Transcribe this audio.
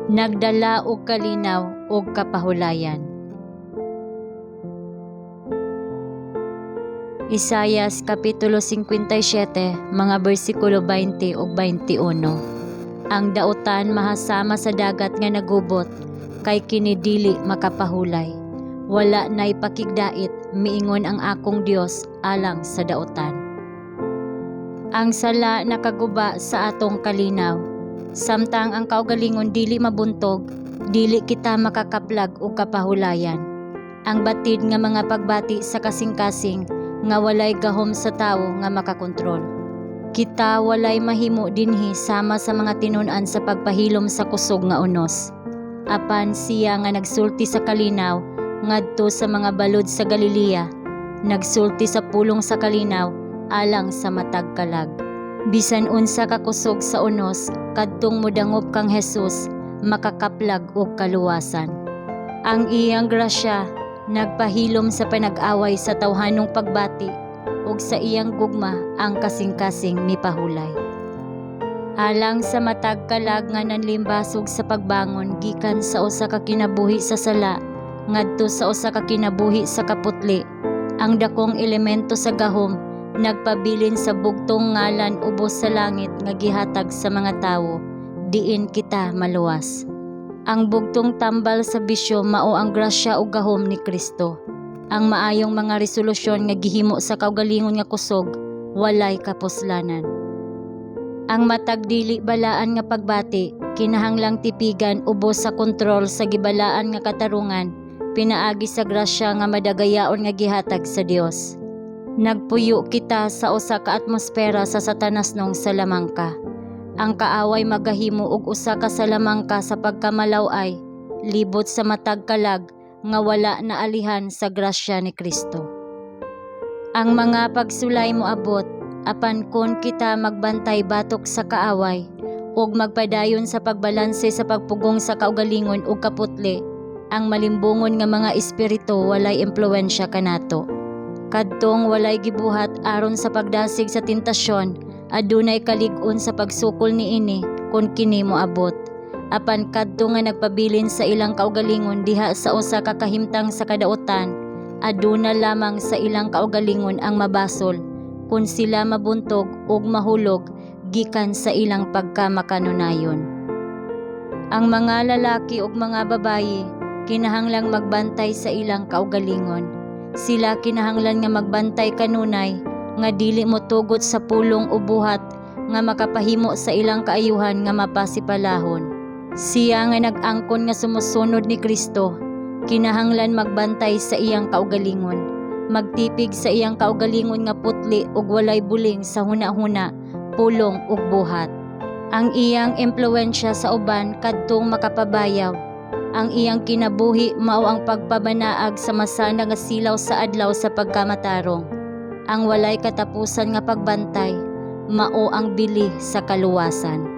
nagdala og kalinaw og kapahulayan. Isaias Kapitulo 57, mga bersikulo 20 ug 21. Ang dautan mahasama sa dagat nga nagubot, kay kini dili makapahulay. Wala nay pakigdait, miingon ang akong Dios alang sa dautan. Ang sala nakaguba sa atong kalinaw, samtang ang kaugalingon dili mabuntog, dili kita makakaplag og kapahulayan. Ang batid nga mga pagbati sa kasing-kasing, nga walay gahom sa tawo nga makakontrol. Kita walay mahimo dinhi sama sa mga tinun-an sa pagpahilom sa kusog nga unos. Apan siya nga nagsulti sa kalinaw ngadto sa mga balod sa Galilea, nagsulti sa pulong sa kalinaw alang sa matag kalag. Bisan unsa ka kusog sa unos, kadtong modangop kang Hesus, makakaplag og kaluwasan. Ang iyang grasya nagpahilom sa panag-away sa tawhanong pagbati, ug sa iyang gugma ang kasing-kasing mipahulay. Alang sa matag kalag nga nanlimbasog sa pagbangon gikan sa usa ka kinabuhi sa sala ngadto sa usa ka kinabuhi sa kaputli, ang dakong elemento sa gahom nagpabilin sa bugtong ngalan ubos sa langit nga gihatag sa mga tawo, diin kita maluwas. Ang bugtong tambal sa bisyo mao ang grasya ug gahom ni Kristo. Ang maayong mga resolusyon nga gihimo sa kaugalingon nga kusog, walay kapuslanan. Ang matag dili balaan nga pagbati, kinahanglang tipigan ubos sa kontrol sa gibalaan nga katarungan, pinaagi sa grasya nga madagayaon nga gihatag sa Dios. Nagpuyo kita sa usa ka atmosfera sa Satanas nung salamangka. Ang kaaway magahimo og usa ka salamangka sa pagkamalaw ay libot sa matag kalag nga wala na alihan sa grasya ni Kristo. Ang mga pagsulay moabot apan kun kita magbantay batok sa kaaway ug magpadayon sa pagbalanse sa pagpugong sa kaugalingon ug kaputli, ang malimbungon nga mga espiritu walay impluwensya kanato. Kadtong walay gibuhat aron sa pagdasig sa tentasyon, adunay kalig-on sa pagsukol niini kun kini moabot. Apan kadto nga nagpabilin sa ilang kaugalingon diha sa usa ka kahimtang sa kadautan, aduna lamang sa ilang kaugalingon ang mabasol kun sila mabuntog ug mahulog gikan sa ilang pagkamakanunayon. Ang mga lalaki ug mga babayi kinahanglang magbantay sa ilang kaugalingon. Sila kinahanglan nga magbantay kanunay nga dili motugot sa pulong o buhat nga makapahimo sa ilang kaayuhan nga mapasipalahon. Siya nga nag-angkon nga sumusunod ni Kristo, kinahanglan magbantay sa iyang kaugalingon, magtipig sa iyang kaugalingon nga putli ug walay buling sa huna-huna, pulong ug buhat. Ang iyang impluwensya sa uban kadtong makapabayaw. Ang iyang kinabuhi mao ang pagpabanaag sa masana nga silaw sa adlaw sa pagkamatarong. Ang walay katapusan nga pagbantay, mao ang bili sa kaluwasan.